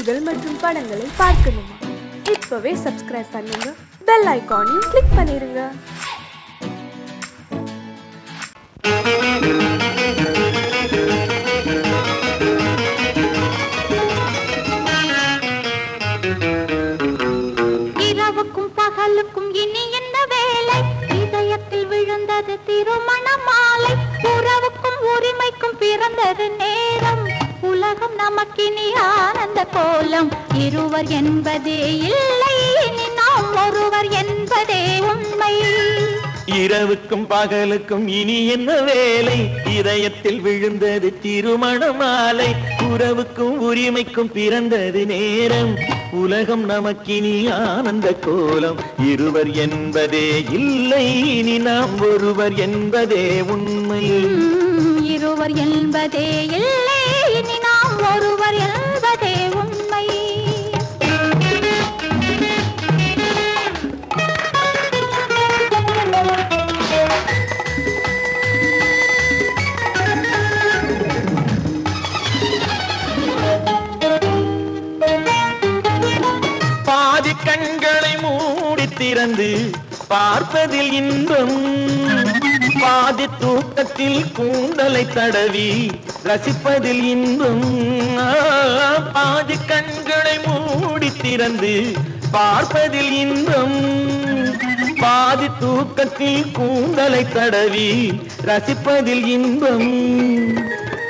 நிகழ்ச்சிகள் மற்றும் படங்களை பார்க்கணுமா? இப்பவே சப்ஸ்கிரைப் பண்ணுங்க, பெல் ஐகானையும் கிளிக் பண்ணிருங்க. இரவுக்கும் பகலுக்கும் இனி என்ன வேலை? இதயத்தில் விழுந்தது திருமண மாலை. உறவுக்கும் உரிமைக்கும் பிறந்தது நேரம். உலகம் நமக்கினி ஆனந்த கோலம். இருவர் என்பதே இல்லை, இனி நாம் ஒருவர் என்பதே உண்மை. இரவுக்கும் பகலுக்கும் இனி என்ன வேலை? இதயத்தில் விழுந்தது திருமண மாலை. உறவுக்கும் உரிமைக்கும் பிறந்தது நேரம். உலகம் நமக்கினி ஆனந்த கோலம். இருவர் என்பதே இல்லை, இனி நாம் ஒருவர் என்பதே உண்மை. இருவர் என்பதே இல்லை, இனி நாம் ஒருவர் என்பதே உண்மை. பாதி கண்களை மூடி திறந்து பார்ப்பதில் இன்பம். பாதி தூக்கத்தில் கூந்தலை தடவி ரசிப்பதில் இன்பம். பாதி கண்களை மூடி திறந்து பார்ப்பதில் இன்பம். பாதி தூக்கத்தில் கூந்தலை தடவி ரசிப்பதில் இன்பம்.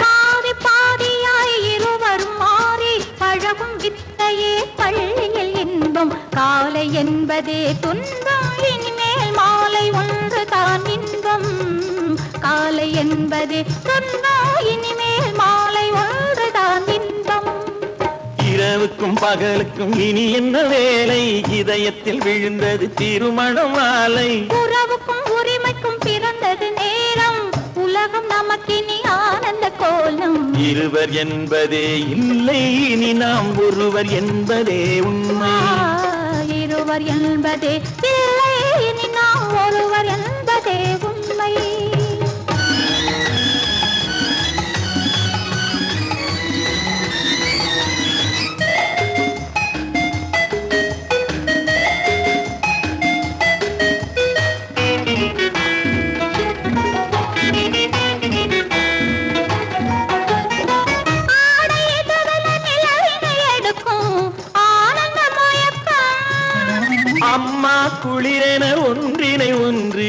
பாதி பாதியாய் இருவரும் மாறி பழகும் வித்தையே பள்ளியில் இன்பம். காலை என்பதே துன்பம், இனிமேல் மாலை ஒன்று தான் இன்பம். காலை என்பதே துன்பம், இனிமேல் மாலை ஒன்று தான் இன்பம். இரவுக்கும் பகலுக்கும் இனி என்ன வேலை? இதயத்தில் விழுந்தது திருமண மாலை. உறவுக்கும் உரிமைக்கும் பிறந்தது நேரம். உலகம் நமக்கினி ஆனந்த கோலம். இருவர் என்பதே இல்லை, இனி நாம் ஒருவர் என்பதே உண்மை. இருவர் என்பதே இல்லை, இனி நாம் ஒருவர் என்பதே உண்மை. அம்மா குளிரென ஒன்றினை ஒன்று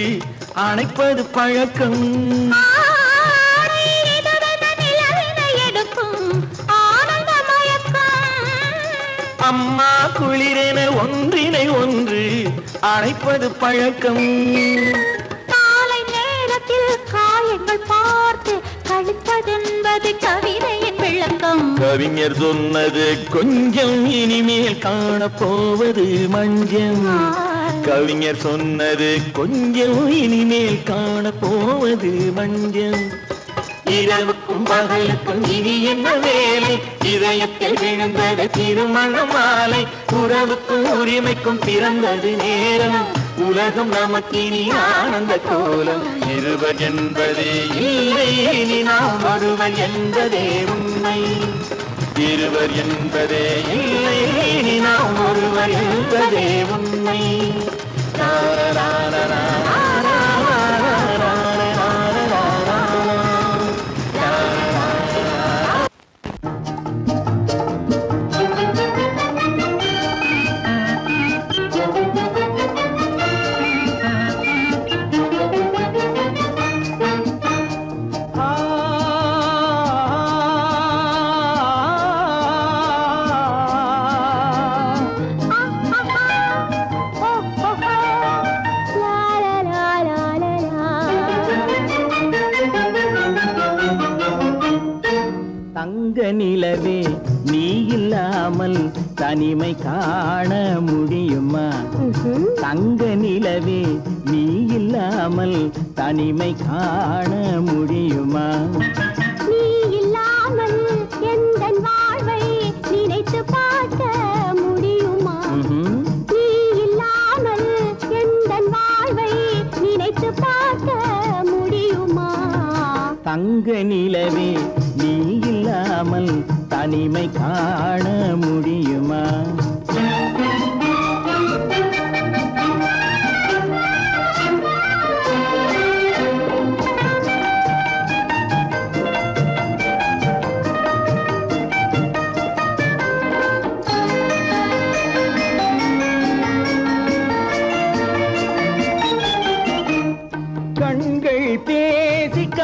அணைப்பது பழக்கம். அம்மா குளிரென ஒன்றினை ஒன்று அணைப்பது பழக்கம். காலை நேரத்தில் காயங்கள் பார்த்து கழிப்பதென்பது கவிதையின் விளக்கம். கவிஞர் சொன்னது கொஞ்சம், இனிமேல் காணப்போவது மஞ்சம். கவிஞர் சொன்னது கொஞ்சம், இனிமேல் காணப்போவது மஞ்சம். இரவுக்கும் பகலுக்கும் இனி என்ன வேலை? இதயத்தில் விழுந்தது திருமண மாலை. உறவுக்கும் உரிமைக்கும் பிறந்தது நேரம். உலகம் நமக்கினி ஆனந்த கோலம். இருவர் என்பதே இல்லை, இனி நாம் ஒருவர் என்பதே உண்மை. இருவர் என்பதே இல்லை, இனி நாம் ஒருவர் என்பதே உண்மை. நிலவே நீ இல்லாமல் தனிமை காண முடியுமா? தங்க நிலவே நீ இல்லாமல் தனிமை காண முடியுமா? நீ இல்லாமல் எந்தன் வாழ்வை நினைத்து பார்க்க முடியுமா? நீ இல்லாமல் எந்தன் வாழ்வை நினைத்து பார்க்க முடியுமா? தங்க நிலவே நீ இல்லாமல் தனிமை காண முடியும்.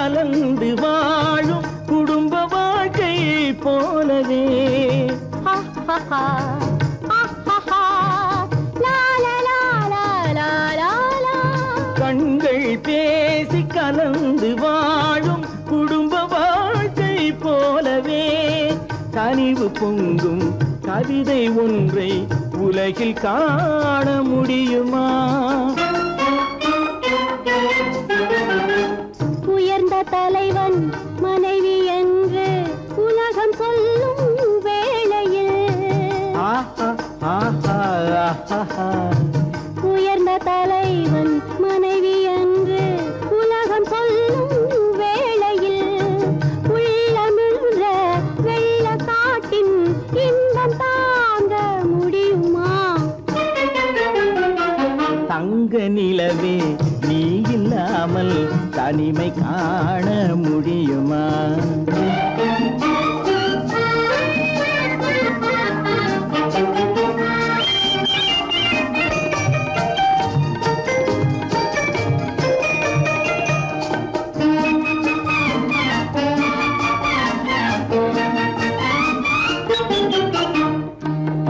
கலந்து வாழும் குடும்ப வாழ்க்கை போலவே கண்கள் பேசி கலந்து வாழும் குடும்ப வாழ்க்கை போலவே கனிவு பொங்கும் கவிதை ஒன்றை உலகில் காண முடியுமா? உயர்ந்த தலைவன் மனைவி என்று உலகம் சொல்லும் வேளையில் உயர்ந்த தலைவன் மனைவி என்று உலகம் சொல்லும் வேளையில் உள்ளமிழ்ந்த வெள்ள காட்டின் இன்பம் தாங்க முடியுமா? தங்க நிலவே நீ இல்லாமல் தனிமை காண முடியுமா?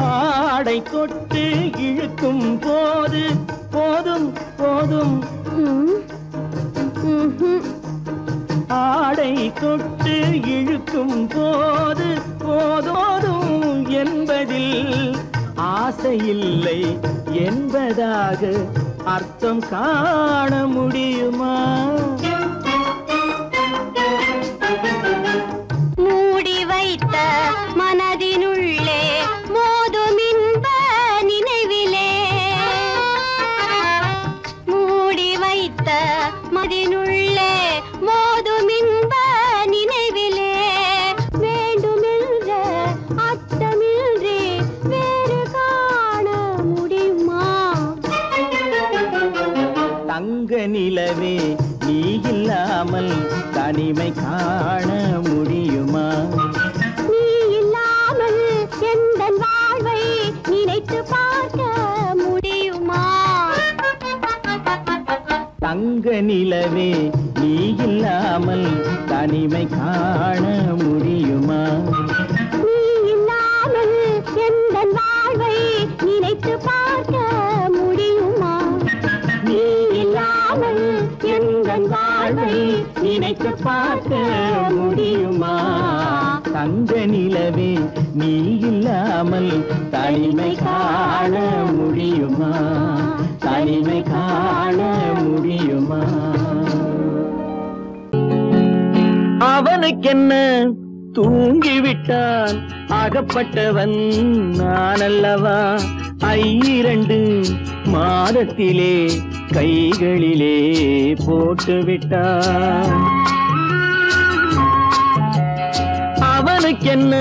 ஆடை தொட்டு இழுக்கும் போது போதும் போதும் ஆடை தொட்டு இழுக்கும் போது போதும் என்பதில் ஆசையில்லை என்பதாக அர்த்தம் காண முடியுமா? மூடி வைத்த மனதினுள்ளே மோதும் இன்ப நினைவிலே மூடி வைத்த மனதினுள்ளே மோதும் இன்ப நினைவிலே வேண்டுமென்ற அர்த்தமின்றி வேறு காண முடியுமா? தங்க நிலவே நீ இல்லாமல் தனிமை காண முடியுமா? நீ இல்லாமல் எந்தன் வாழ்வை நினைத்து பார்க்க முடியுமா? தங்க நிலவே நீ இல்லாமல் தனிமை காண முடியுமா? நீ இல்லாமல் எந்தன் வாழ்வை நினைத்து பார்க்க முடியுமா? நீ இல்லாமல் எந்தன் வாழ்வை நினைத்து பார்க்க முடியுமா? தங்க நிலவே நீ இல்லாமல் தனிமை காண முடியுமா? தனிமை காண முடியுமா? அவனுக்கென்ன தூங்கிவிட்டான் அகப்பட்டவன் நான் அல்லவா? 2 மாதத்திலே கைகளிலே போட்டுவிட்டான். அவனுக்கென்ன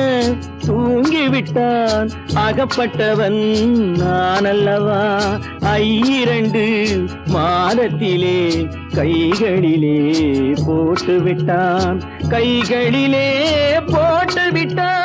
தூங்கிவிட்டான் அகப்பட்டவன் நான் அல்லவா? 2 மாதத்திலே கைகளிலே போட்டுவிட்டான். கைகளிலே போட்டுவிட்டான்.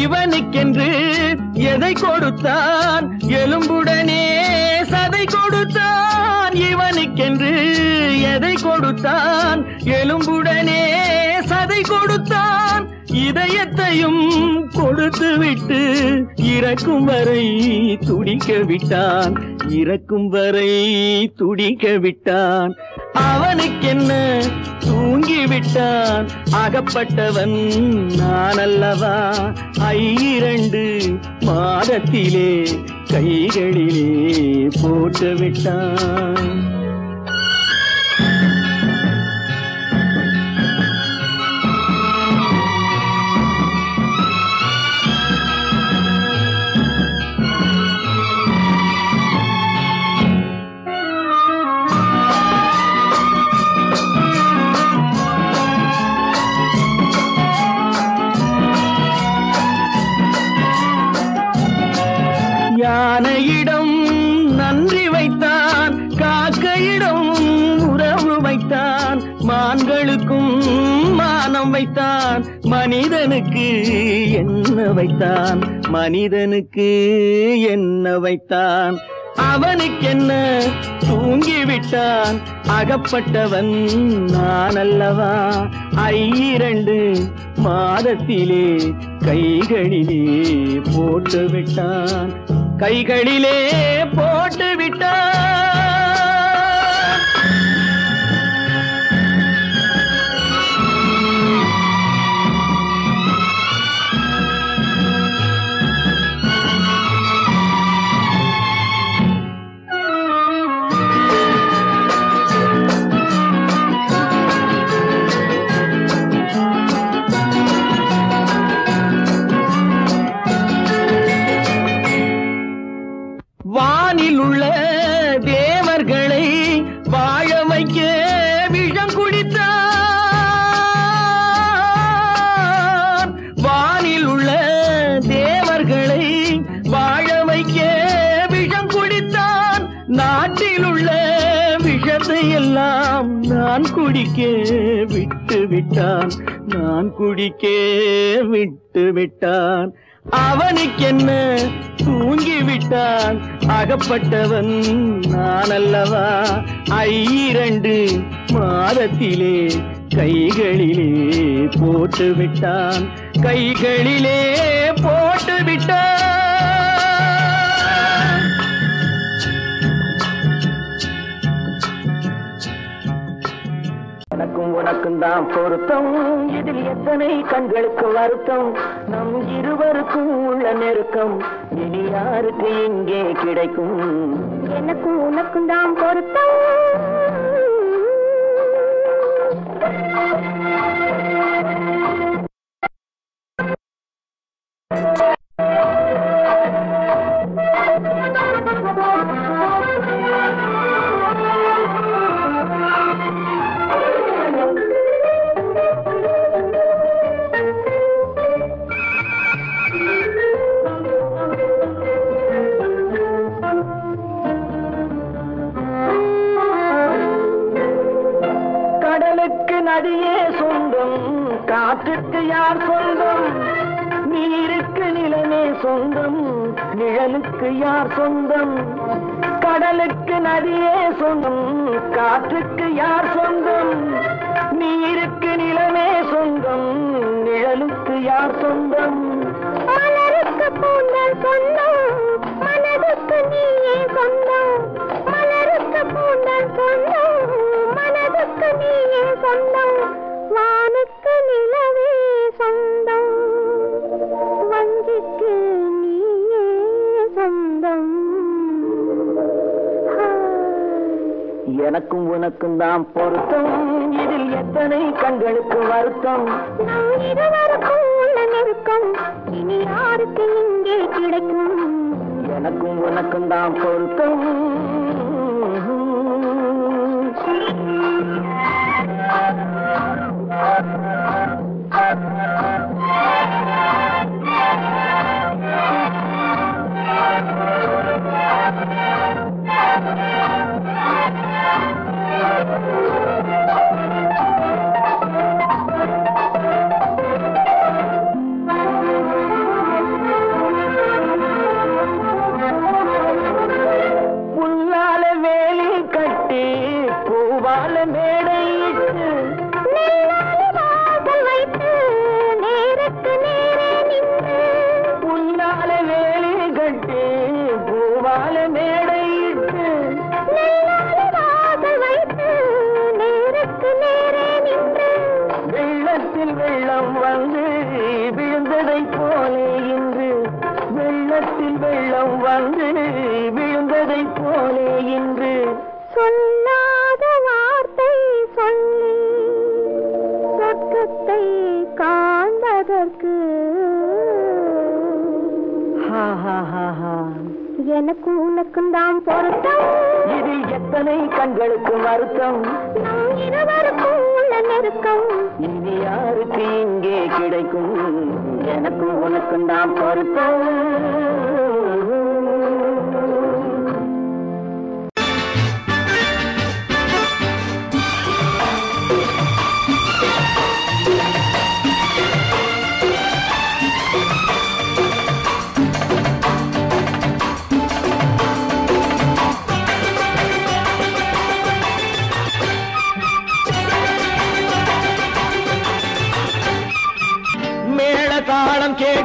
இவனுக்கென்று எதை கொடுத்தான் எலும்புடனே சதை கொடுத்தான். இவனுக்கென்று எதை கொடுத்தான் எலும்புடனே சதை கொடுத்தான். இதயத்தையும் கொடுத்து விட்டு இறக்கும் வரை துடிக்க விட்டான். இறக்கும் வரை துடிக்க விட்டான். அவனுக்கென்ன தூங்கிவிட்டான் அகப்பட்டவன் நான் அல்லவா? 2 மாதத்திலே கைகளிலே போட்டுவிட்டான். யானையிடம் நன்றி வைத்தான், காக்கையிடம் உறவு வைத்தான், மான்களுக்கும் மானம் வைத்தான், மனிதனுக்கு என்ன வைத்தான், மனிதனுக்கு என்ன வைத்தான். அவனுக்கென்ன தூங்கிவிட்டான், அகப்பட்டவன் நான் அல்லவா. 2 மாதத்திலே கைகளிலே போட்டு விட்டான், கைகளிலே போட்டு விட்டான். வானில் உள்ள தேவர்களை வாழ வைக்க விஷம் குடித்தான். வானில் உள்ள தேவர்களை வாழ வைக்க விஷம் குடித்தான். நாட்டில் உள்ள விஷத்தை எல்லாம் நான் குடிக்க விட்டு விட்டான், நான் குடிக்க விட்டு விட்டான். அவனுக்கென்ன தூங்கிவிட்டான், அகப்பட்டவன் நான் அல்லவா. 2 மாதத்திலே கைகளிலே போட்டு விட்டான், கைகளிலே போட்டு விட்டான். எனக்கும் உனக்கும் தான் பொருத்தம், இதில் எத்தனை கண்களுக்கு வருத்தம். நம் இருவருக்கும் உள்ள நெருக்கம் இனி யாருக்கு இங்கே கிடைக்கும். எனக்கும் உனக்கும் தான் பொருத்தம். நதியே சொந்தம், காற்றுக்கு யார் சொந்தம், நீருக்கு நிலமே சொந்தம், நிழலுக்கு யார் சொந்தம். கடலுக்கு நதியே சொந்தம், காற்றுக்கு யார் சொந்தம், நீருக்கு நிலமே சொந்தம், நிழலுக்கு யார் சொந்தம். மலருக்கு பூந்தல் சொந்தம், மனதுக்கு நீயே சொந்தம். மலருக்கு பூந்தல் சொந்தம், மனதுக்கு நீயே சொந்தம். வானுக்கு நிலவே சொந்தம், வஞ்சிக்கு நீயே சொந்தம். எனக்கும் உனக்கும் தான் பொருத்தம், இதில் எத்தனை கண்களுக்கு வருத்தம். நம் இருவருக்கும் உள்ள நெருக்கம் இனி யாருக்கு இங்கே கிடைக்கும். எனக்கும் உனக்கும் தான் பொருத்தம். புல்லால வேலி கட்டி பூவால மேடையிட்டு வைத்து நேருக்கு நேரே நின்று. புல்லால வேலி கட்டி பூவால மேடையிட்டு வைத்து நேருக்கு நேரே நின்று. வெள்ளத்தில் வெள்ளம் வந்து விழுந்ததை போலே இன்று, வெள்ளத்தில் வெள்ளம் வந்து விழுந்ததை போலே இன்று. சொல்லாத வார்த்தை சொல்லி சொர்க்கத்தை காண்பதற்கு எனக்கும் உனக்கும் தான் பொருத்தம். இது எத்தனை கண்களுக்கு வருத்தம். நம் இருவருக்கும் உள்ள நெருக்கம் இனி யாருக்கு இங்கே கிடைக்கும். எனக்கும் உனக்கும் தான் பொருத்தம்.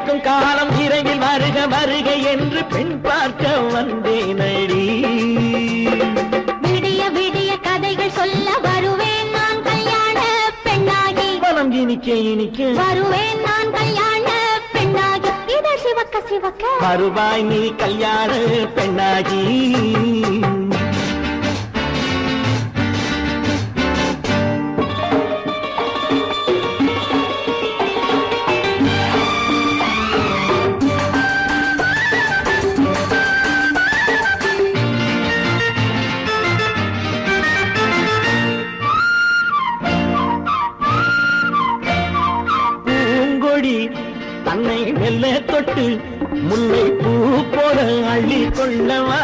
கேட்கும் காலம் விரைவில் வருக வருக என்று பெண் பார்க்க வந்தேனடி. விடிய விடிய கதைகள் சொல்ல வருவேன் நான் கல்யாண பெண்ணாகி. மனம் இனிக்க இனிக்க வருவேன் நான் கல்யாண பெண்ணாகி. இதழ் சிவக்க சிவக்க வருவாய் நீ கல்யாண பெண்ணாகி. தன்னை மெல்ல தொட்டு முல்லை பூ போல அள்ளி கொள்ளவா.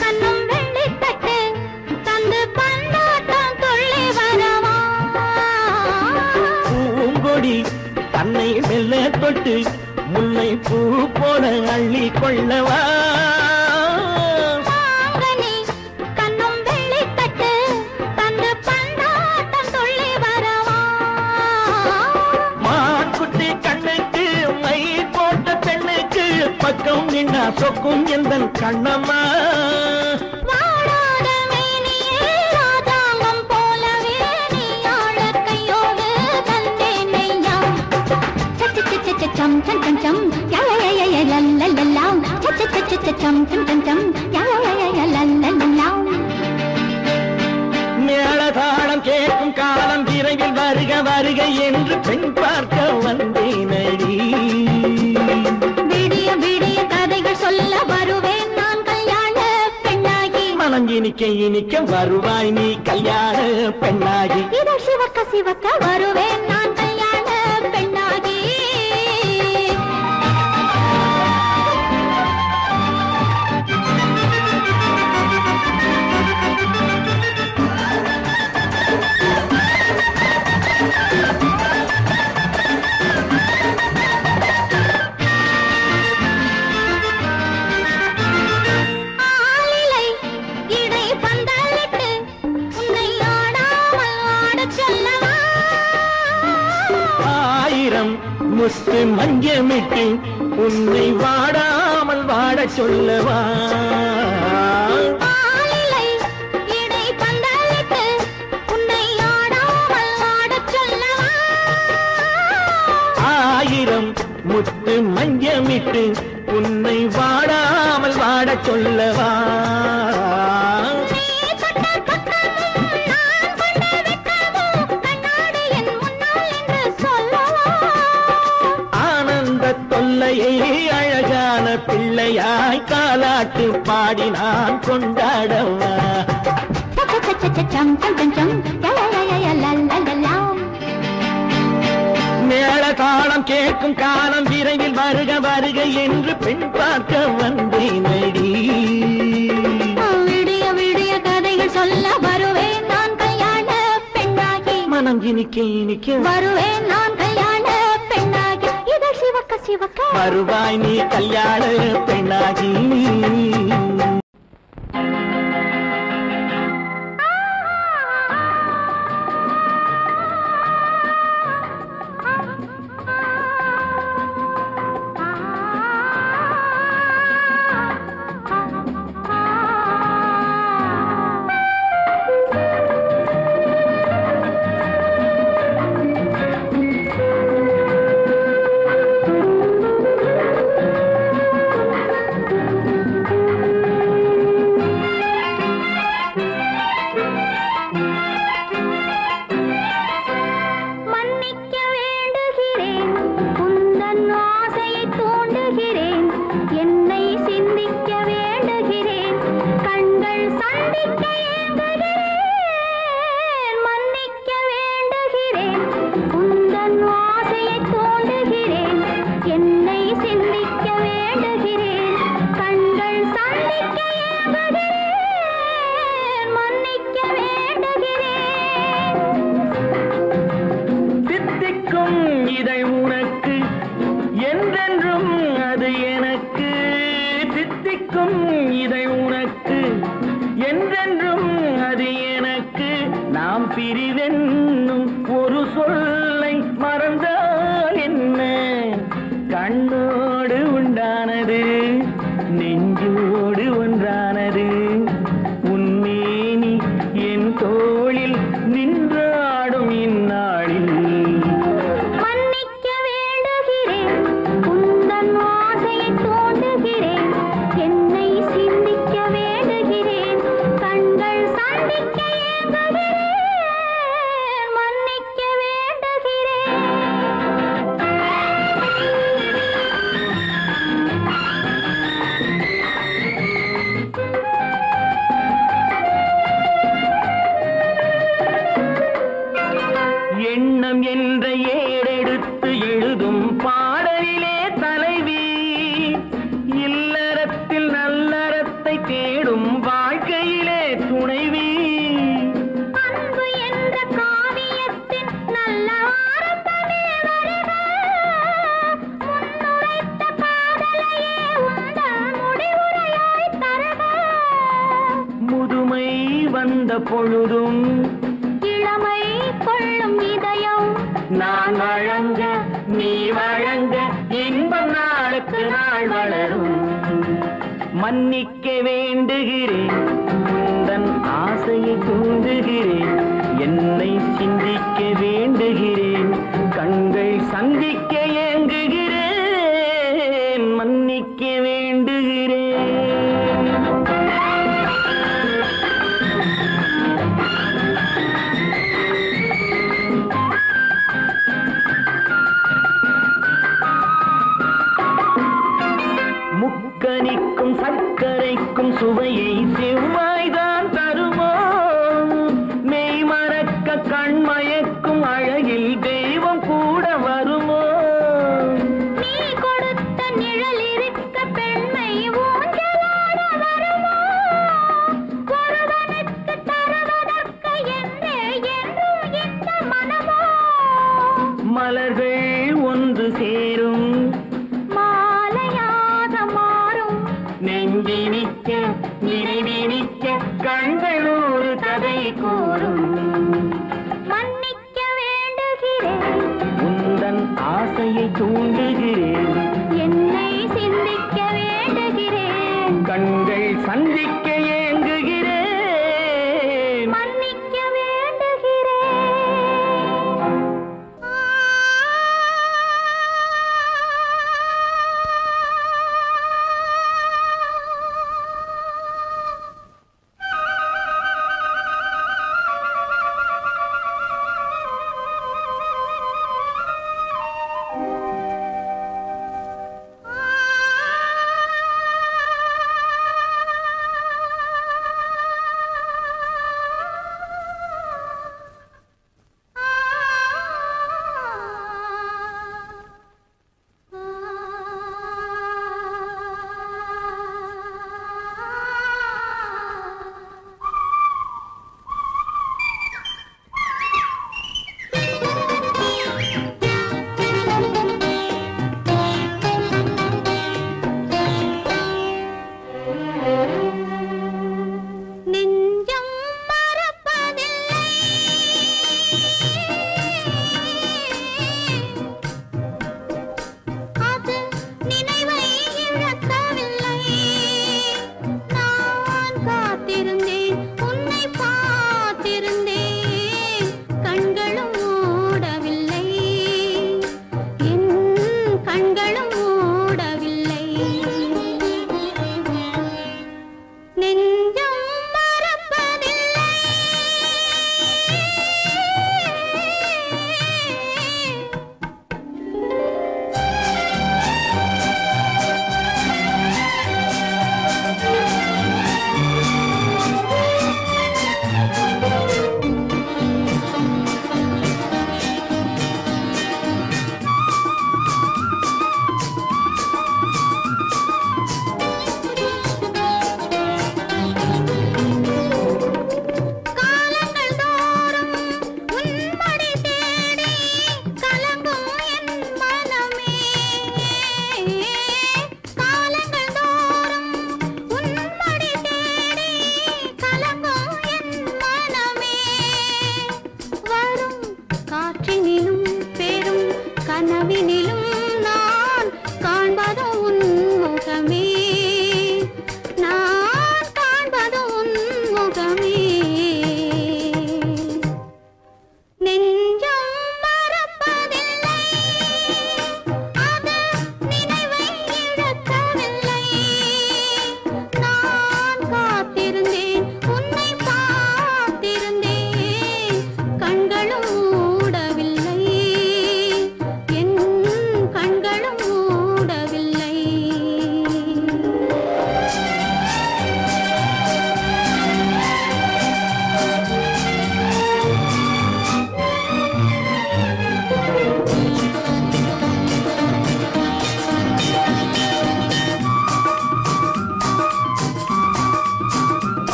கண்ணும் வெள்ளி தட்டு தந்து பந்தாட்டம் தொள்ளி வரவா. பூங்கொடி தன்னை மெல்ல தொட்டு முல்லை பூ போல அள்ளி கொள்ளவா. பக்கம் நின்னா சொக்கும் எந்தன் கண்ணம்மா. வாடாத மேனியே ராஜாங்கம் போலவே நீ ஆழ கையோடு தந்தேனையா. சச்ச சச்ச சம் சம் சம் சம் யய லல்லல்லா. சச்ச சச்ச சம் சம் சம் சம் யய லல்லல்லா. மேளதாளம் கேட்கும் காலம் விரைவில் வருக வருக என்று பெண் பார்க்க வந்தேனடி. விடிய விடிய கதைகள் சொல்ல வருவேன் நான் கல்யாண பெண்ணாகி. மனம் இனிக்க இனிக்க வருவாய் நீ கல்யாண பெண்ணாகி. இதழ் சிவக்க சிவக்க வருவேன் நான் கல்யாண பெண்ணாகி. முத்து மஞ்சமிட்டு உன்னை வாடாமல் வாட சொல்லவா. ஆயிரம் முத்து மஞ்சமிட்டு உன்னை வாடாமல் வாட சொல்லவா. அழகான பிள்ளையாய் காலாட்டு பாடி நான் கொண்டாடவா. மேள காலம் கேட்கும் காலம் விரைவில் வருக வருக என்று பெண் பார்க்க வந்தேனடி. விடிய விடிய கதைகள் சொல்ல வருவேன் நான் கல்யாண பெண்ணாகி. மனம் இனிக்க இனிக்க வருவேன் நான் கல்யாண பெண்ணாகி. இதழ் சிவக்க சிவக்க வருவாய் நீ கல்யாண பெண்ணாகி. பிரிவென்னும் ஒரு சொல்லை மறந்த பொழுதும் இளமை கொள்ளும் இதயம் நான் வழங்க நீ வழங்க இன்பம் நாளுக்கு நாள் வளரும். மன்னிக்க வேண்டுகிறேன், உந்தன் ஆசையை தூண்டுகிறேன், என்னை சிந்திக்க வேண்டுகிறேன், கண்கள் சந்திக்க ஏங்குகிறேன், மன்னிக்க வேண்டுகிறேன். முக்கனிக்கும் சர்க்கரைக்கும் சுவையை செவ்வாய்தான் தருமோ, மெய் மறக்க கண்மயக்கும் அழகில் தெய்வம் கூட வருமோ. நீ கொடுத்த நிழல் இருக்க பெண்மை ஊஞ்சலாட வருமோ, ஒருவனுக்கு தருவதற்கு என்றே என்றும் இந்த மனமோ. மலர்கள் ஒன்று சேரும் நெஞ்சினிக்க நினைவினிக்க கண்கள் ஒரு கதை கூறும். மன்னிக்க வேண்டுகிறேன், உந்தன் ஆசையை தூண்டுகிறேன், என்னை சிந்திக்க வேண்டுகிறேன், கண்கள் சந்திக்க ஏங்குகிறேன், மன்னிக்க வேண்டுகிறேன்.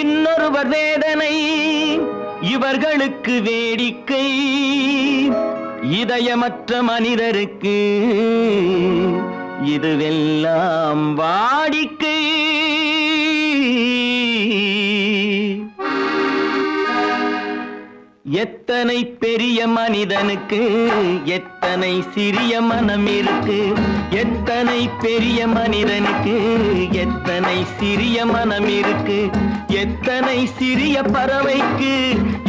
இன்னொருவர் வேதனை இவர்களுக்கு வேடிக்கை, இதயமற்ற மனிதருக்கு இதுவெல்லாம் வாடிக்கை. எத்தனை பெரிய மனிதனுக்கு எத்தனை சிறிய மனம் இருக்கு, எத்தனை பெரிய மனிதனுக்கு எத்தனை சிறிய மனம் இருக்கு, எத்தனை சிறிய பறவைக்கு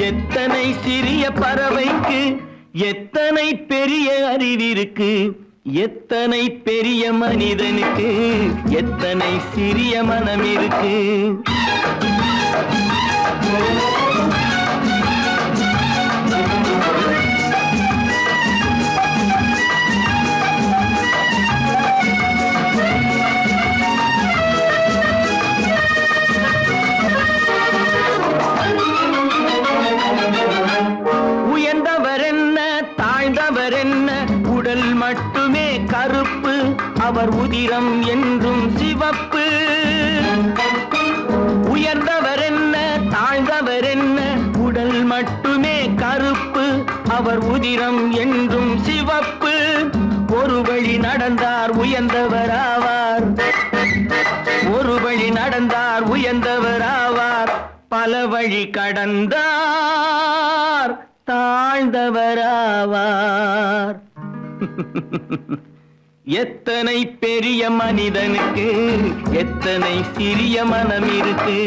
எத்தனை சிறிய பறவைக்கு எத்தனை பெரிய அறிவிருக்கு, எத்தனை பெரிய மனிதனுக்கு எத்தனை சிறிய மனம் இருக்கு. உயர்ந்தவர் என்ன தாழ்ந்தவர் என்ன, உடல் மட்டுமே கருப்பு, அவர் உதிரம் என்றும் சிவப்பு. உயர்ந்தவர் என்ன தாழ்ந்தவர் என்ன, உடல் மட்டுமே கருப்பு, அவர் உதிரம் என்றும் சிவப்பு. ஒரு வழி நடந்தார் உயர்ந்தவர் ஆவார், ஒரு வழி நடந்தார் உயர்ந்தவர் ஆவார், பல வழி கடந்தார் தாழ்ந்தவராவார். எத்தனை பெரிய மனிதனுக்கு எத்தனை சிறிய மனம் இருக்கு.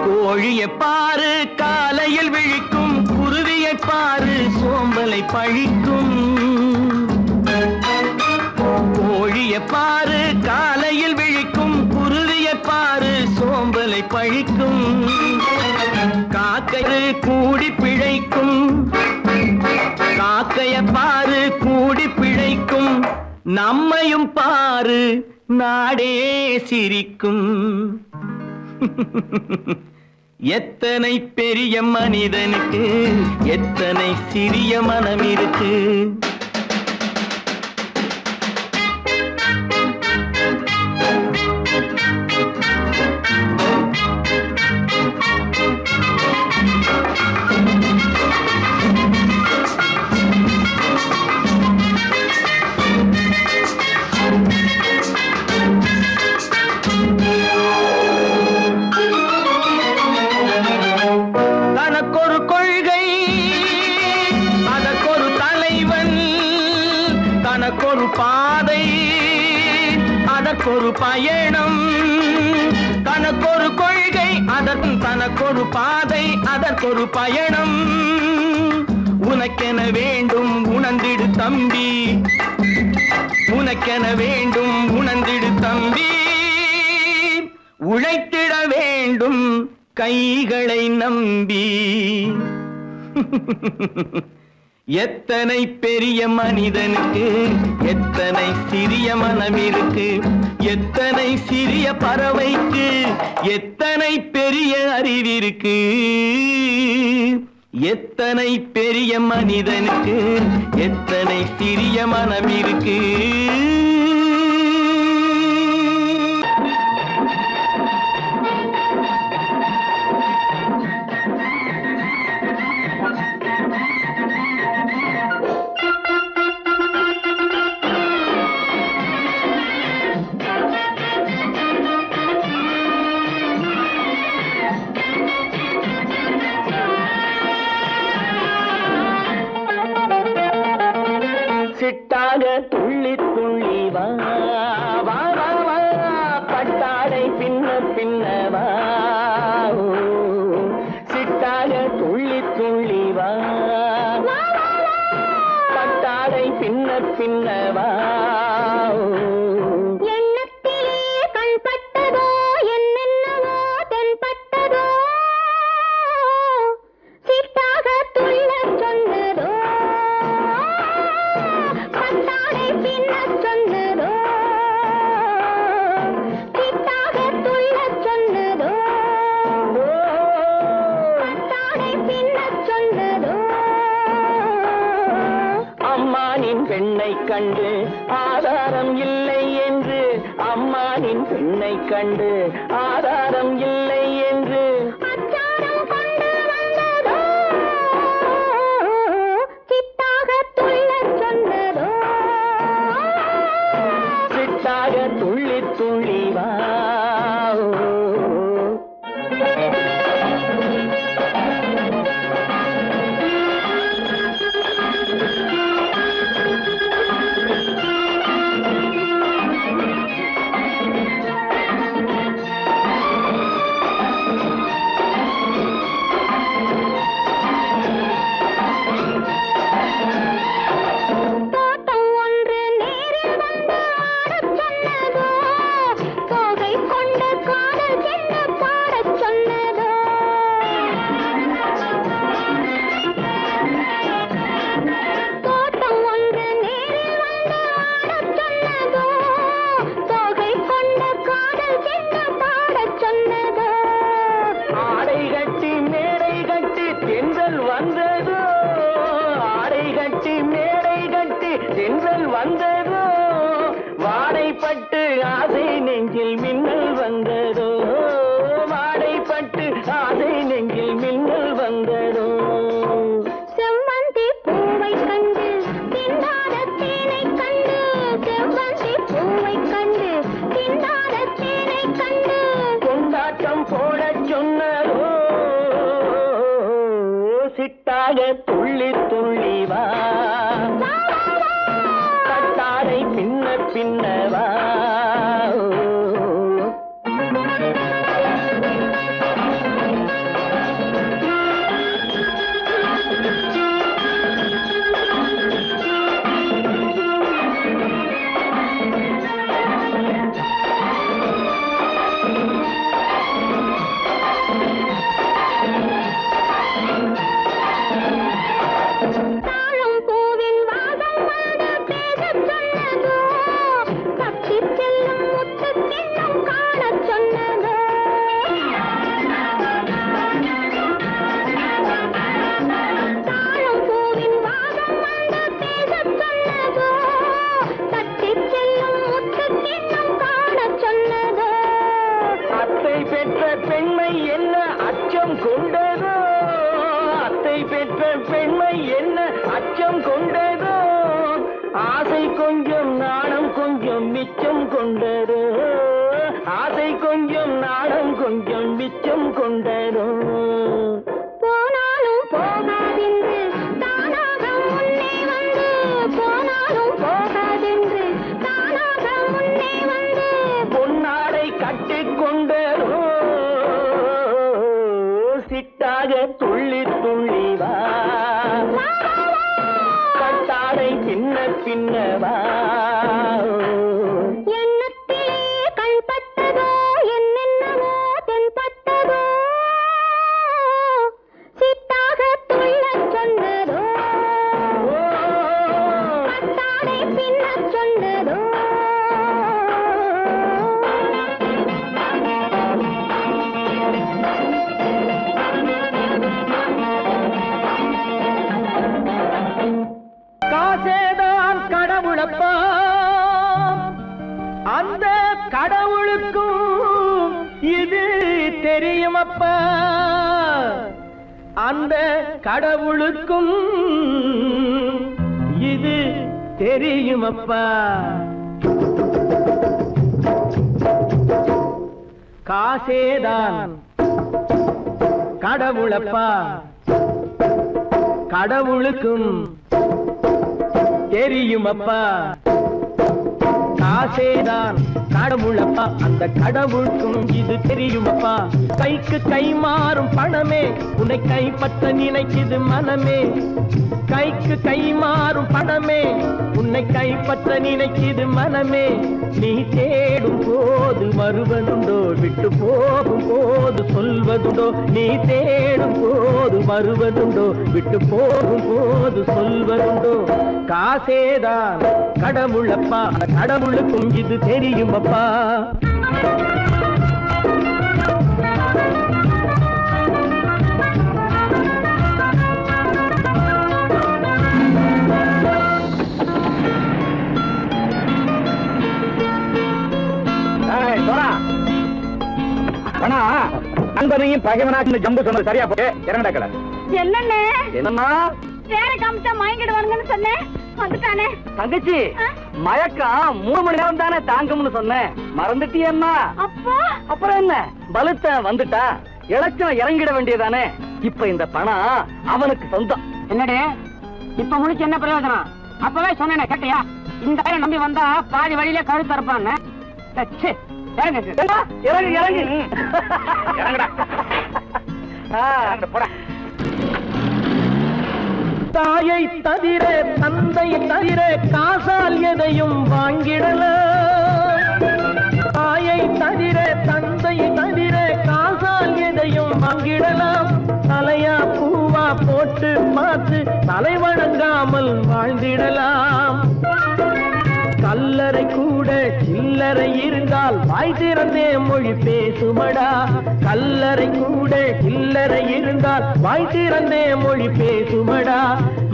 கோழியை பாரு காலையில் விழிக்கும், குருவியை பாரு சோம்பலை பழிக்கும். கோழியை பாரு காலையில் விழிக்கும், குருவியை பாரு சோம்பலை பழிக்கும். காக்கை கூடி பிழைக்கும், காக்கையை பாரு கூடி பிழைக்கும். நம்மையும் பாரு நாடே சிரிக்கும். எத்தனை பெரிய மனிதனுக்கு எத்தனை சிறிய மனம் இருக்கு. தனக்கொரு கொள்கை அதற்கொரு தலைவன், தனக்கொரு பாதை அதற்கொரு பயணம். தனக்கொரு கொள்கை தனக்கொரு பாதை அதற்கொரு பயணம். உனக்கென வேண்டும் உணர்ந்திடு தம்பி, உனக்கென வேண்டும் உணர்ந்திடு தம்பி. உழைத்திட வேண்டும் கைகளை நம்பி. எத்தனை பெரிய மனிதனுக்கு எத்தனை சிறிய மனம் இருக்கு, எத்தனை சிறிய பறவைக்கு எத்தனை பெரிய அறிவிருக்கு, எத்தனை பெரிய மனிதனுக்கு எத்தனை சிறிய மனம் இருக்கு. சிட்டாக துள்ளி துள்ளி அம்மானின் பெண்ணை கண்டு ஆதாரம் இல்லை என்று அச்சாரம் கொண்டு வந்ததோ சித்தாக துள்ளச் சொன்னதோ சித்தாக துள்ளி துள்ளி வா வந்ததோ வாடைப்பட்டு ஆசை நெஞ்சில் மின்னல் வந்ததோ வாடைப்பட்டு ஆசை நெஞ்சில் மின்னல் வந்ததோ செவ்வந்தி பூவை கண்டு திண்டாத தேனை கண்டு செவ்வந்தி பூவை கண்டு திண்டாத தேனை கண்டு கொண்டாட்டம் போட சொன்னதோ சிட்டாக துள்ளி துள்ளி வா பின்ன பின்னவா அச்சம் கொண்டதோ ஆசை கொஞ்சம் நாணம் கொஞ்சம் மிச்சம் கொண்டதோ ஆசை கொஞ்சம் நாணம் கொஞ்சம் மிச்சம் கொண்டதோ போனாலும் போகாதென்று தானாக முன்னே வந்து போனாலும் போகாதென்று தானாக முன்னே வந்து பொன்னாடை கட்டிக்கொண்டதோ சிட்டாக துள்ளி துள்ளி வா கட்டாடை பின்ன பின்னவா எண்ணத்திலே கண்பட்டதோ என்னென்னவோ தென்பட்டதோ சித்தாக துள்ளச் சொன்னதோ கட்டாடை பின்னச் சொன்னதோ காசேதான் கடவுளப்பா அந்த கடவுளுக்கும் இது தெரியுமப்பா அந்த கடவுளுக்கும் இது தெரியுமப்பா காசேதான் கடவுளப்பா கடவுளுக்கும் தெரியுமப்பா காசேதான் கடவுளப்பா அந்த கடவுளுக்கும் இது தெரியுமப்பா கைக்கு கை மாறும் பணமே உன்னை கைப்பற்ற நினைக்குது மனமே கைக்கு கை மாறும் பணமே உன்னை கைப்பற்ற நினைக்குது மனமே நீ தேடும் போது வருவதுண்டோ விட்டு போகும் போது சொல்வதுண்டோ நீ தேடும் போது வருவதுண்டோ விட்டு போகும் போது சொல்வதுண்டோ காசேதான் கடவுளப்பா கடவுளுக்கும் இது தெரியுமப்பா நண்பனையும் பகைவனாக்கு ஜம்பு சொன்னது சரியா போட்டு இறங்கடா கடை. என்னண்ணே என்னம்மா வேற காமிச்சா மயங்கிடுவானுங்கன்னு சொன்னேன், வந்துட்டானே. தங்கச்சி, மயக்கம் 3 மணி நேரம் தானே தாங்கும்னு சொன்னேன், மறந்துட்டியம்மா? அப்பா அப்புறம் என்ன, பலுத்த வந்துட்டா இலச்சம் இறங்கிட வேண்டியதானே. இப்ப இந்த பணம் அவனுக்கு சொந்தம். என்னடே இப்ப முடிச்சு என்ன பிரயோஜனம்? அப்பவே சொன்னேனே, கேட்டியா? இந்த பேரை நம்பி வந்தா பாதி வழியில கழுத்து இருப்பான்னு. இறங்கு இறங்கு இறங்குடா. போடா. தாயை தவிர தந்தையை தவிர காசால் எதையும் வாங்கிடலாம். தாயை தவிர தந்தையை தவிர காசால் எதையும் வாங்கிடலாம். தலையா பூவா போட்டு பார்த்து தலை வணங்காமல் வாழ்ந்திடலாம். கல்லறை கூட சில்லறை இருந்தால் வாய் திறந்தே மொழி பேசுமடா. கல்லறை கூட சில்லறை இருந்தால் வாய் திறந்தே மொழி பேசுமடா.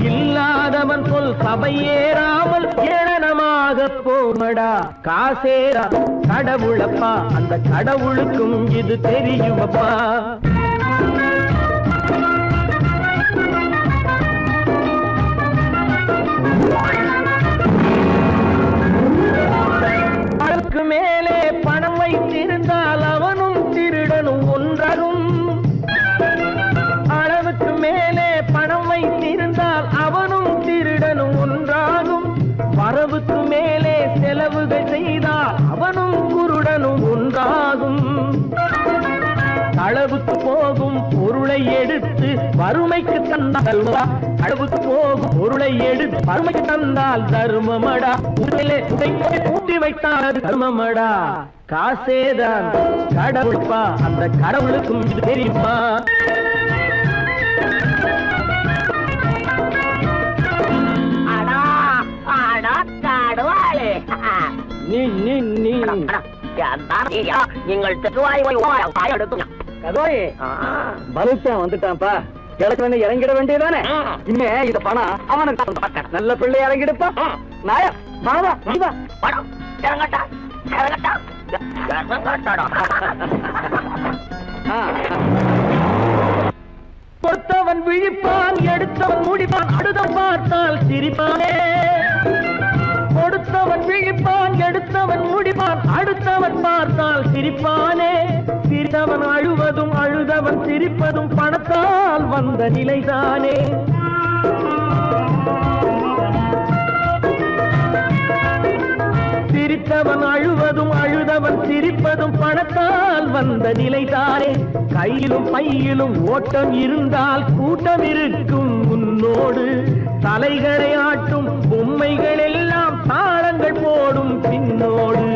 இல்லாதவன் சொல் சபையேறாமல் ஏளனமாக போமடா. காசேரா கடவுளப்பா, அந்த கடவுளுக்கும் இது தெரியுமப்பா. அளவுக்கு மேலே பணம் வைத்திருந்தால் அவனும் திருடனும் ஒன்றாகும். அளவுக்கு மேலே பணம் வைத்திருந்தால் அவனும் திருடனும் ஒன்றாகும். வரவுக்கு மேலே செலவுகள் செய்தால் அவனும் குருடனும் ஒன்றாகும். அளவுக்கு போகும் பொருளை எடுத்து வறுமைக்கு தந்தால் அளவுக்கு போகும் பொருளை எடுத்து வறுமைக்கு தந்தால் தர்மமடா. ஊட்டி வைத்தால் அது தர்மமடா. காசேதான் கடவுள்பா, அந்த கடவுளுக்கும் இது தெரியுமா? நீங்கள் பலுத்தான் வந்துட்டான்ப்பா. கிழக்கு இறங்கிட வேண்டியதானே. இனிமே இந்த பணம் அவனுக்கு நல்ல பிள்ளை இறங்கிடுப்பா. நாயா மாவா படம் இறங்கட்டா இறங்கட்டா கொடுத்தவன் விழிப்பான், எடுத்தவன் முடிப்பான், அடுத்தவன் பார்த்தால் சிரிப்பானே. கொடுத்தவன் விழிப்பான், எடுத்தவன் முடிப்பான், அடுத்தவன் பார்த்தால் சிரிப்பானே. சிரித்தவன் அழுவதும் அழுதவன் சிரிப்பதும் பணத்தால் வந்த நிலைதானே. சிரித்தவன் அழுவதும் அழுதவன் சிரிப்பதும் பணத்தால் வந்த நிலைதானே. கையிலும் பையிலும் ஓட்டம் இருந்தால் கூட்டம் இருக்கும் முன்னோடு. தலைகளை ஆட்டும் பொம்மைகள் எல்லாம் தாளங்கள் போடும் பின்னோடு.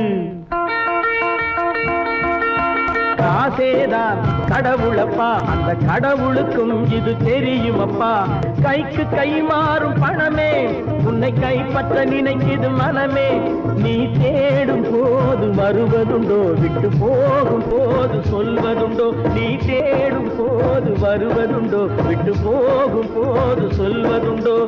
காசேதான் கடவுளப்பா, அந்த கடவுளுக்கும் இது தெரியுமப்பா. கைக்கு கை மாறும் பணமே உன்னை கைப்பற்ற நினைக்குது மனமே. நீ தேடும் போது வருவதுண்டோ, விட்டு போகும் போது சொல்வதுண்டோ. நீ தேடும் போது வருவதுண்டோ, விட்டு போகும் போது சொல்வதுண்டோ.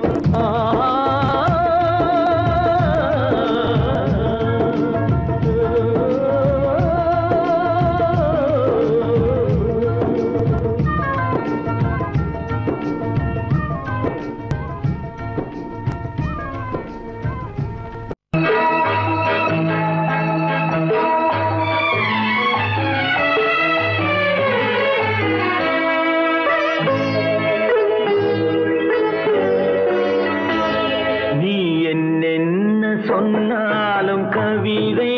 சொன்னாலும் கவிதை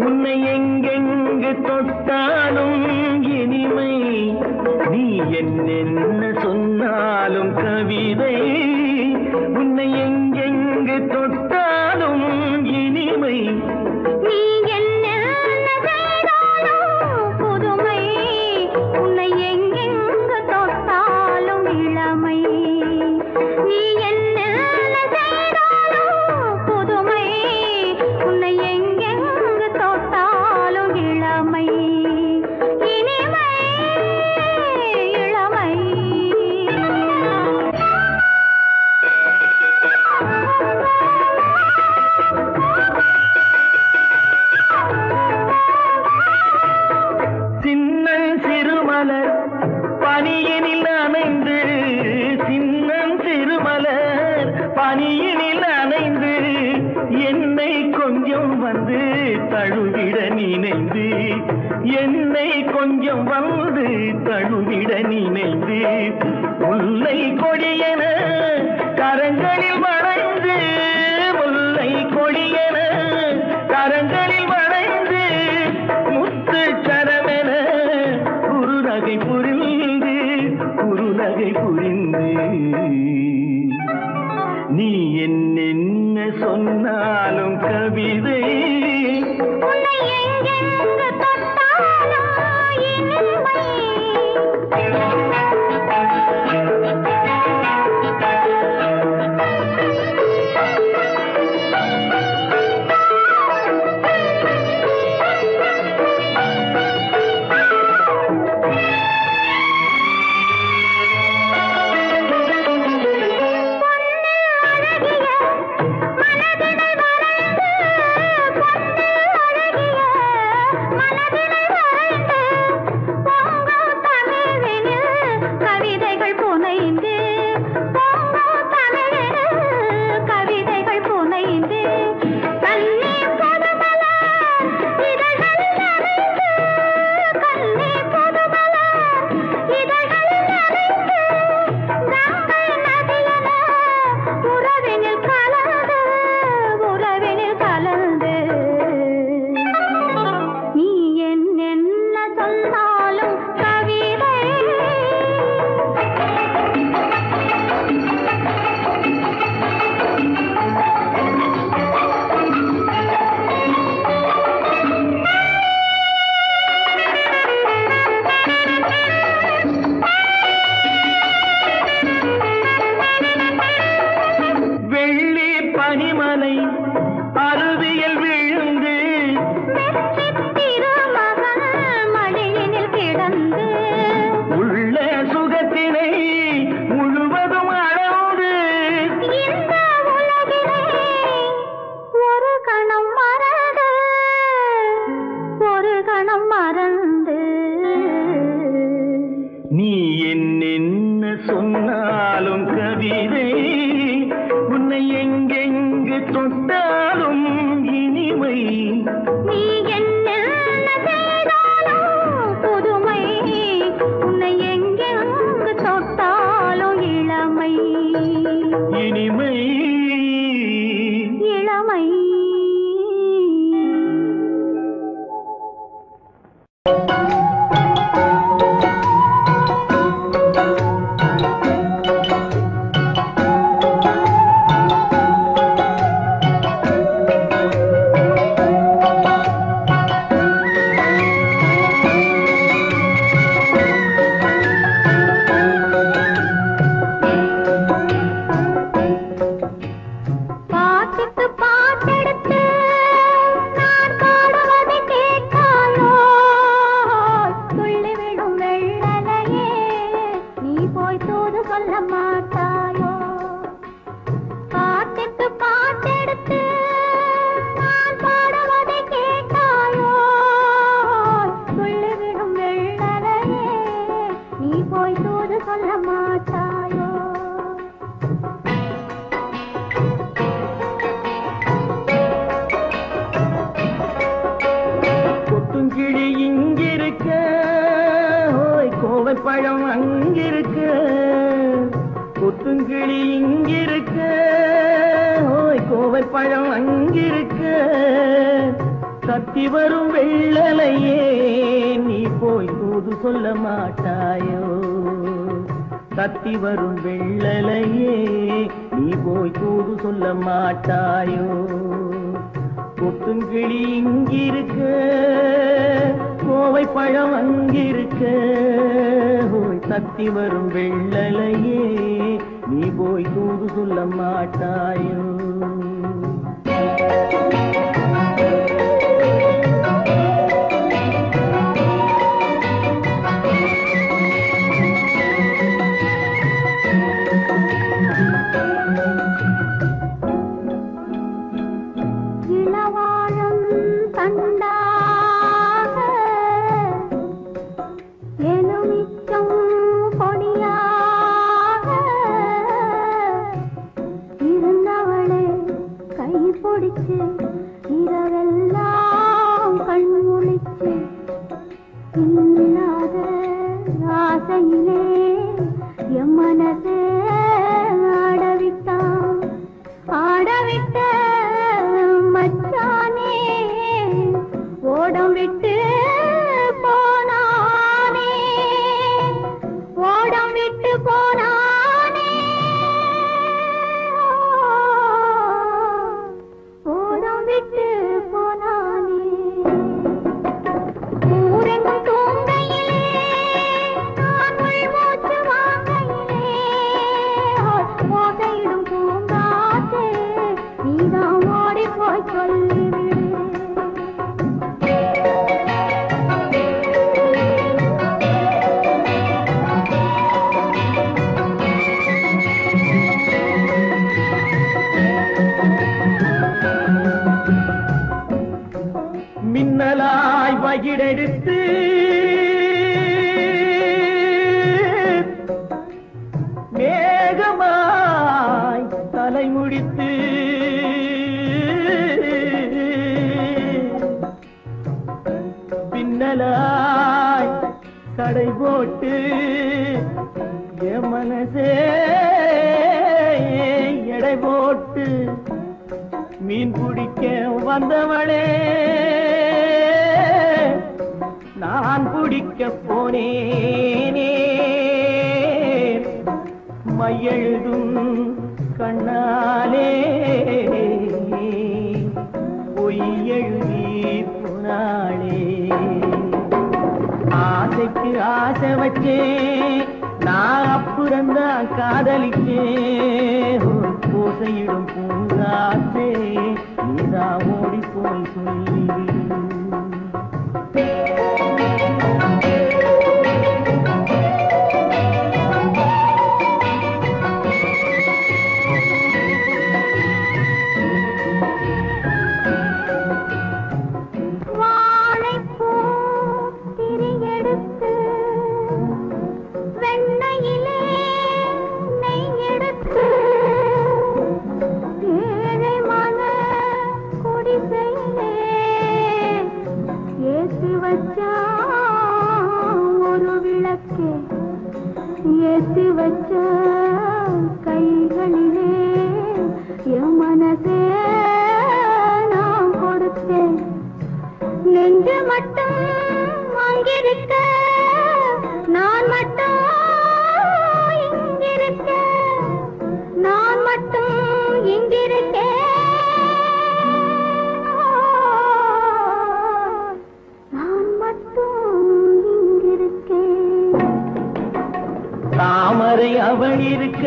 உன்னை எங்கெங்கு தொட்டாலும் இனிமை. நீ என்ன சொன்னாலும் கவிதை உன்னை எங்கெங்கு தொட்டாலும் இனிமை. நீ என்ன புதுமை, உன்னை எங்கெங்கு தொட்டாலும் இளமை. நீ என்ன புதுமை, உன்னை எங்கெங்கு தொட்டாலும் இளமை. இனிமை இளமை. தழுவிட நினைந்து என்னை கொஞ்சம் வந்து தழுவிட நினைந்து முல்லை கொடியன கரங்களில் வளைந்து முல்லை கொடியன கரங்களில் வளைந்து முத்து சரமென குறுநகை புரிந்து நீ என்ன சொன்னாலும் கவிதை இருந்தவளே கை பிடிச்சு இரவெல்லாம் மின்னலாய் வகிடெடுத்து மேகமாய் தலை முடித்து பின்னலாய் கடை போட்டு என் மனசே எடை போட்டு மீன் பிடிக்க வந்தவளே நான் பிடிக்க போனேனே மையெழுதும் கண்ணாலே பொய் எழுதி போனாளே ஆசைக்கு ஆசை வச்சே நான் அப்புறந்தான் காதலிச்சேன் பூசையிடும் பூங்காற்றே நீதான் ஓடி போய் சொல்லி ஏத்தி வச்ச கைகளிலே என் மனசே நான் கொடுத்தேன் நெஞ்சு மட்டும் அங்கிருக்க நான் மட்டும் இங்கிருக்க நான் மட்டும் இங்கிருக்கேன் தாமரை அவள் இருக்க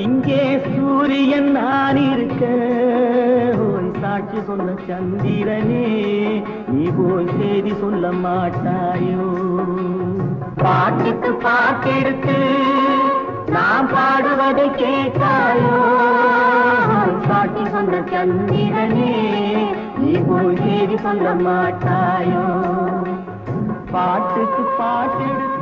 இங்கே சூரியன் நான் இருக்க சாட்சி சொன்ன சந்திரனே நீ போய் செய்தி சொல்ல மாட்டாயோ பாட்டுக்கு பாட்டெடுத்து நான் பாடுவதை கேட்டாயோ சாட்சி சொன்ன சந்திரனே நீ போய் செய்தி சொல்ல மாட்டாயோ பாட்டுக்கு பாட்டெடுத்து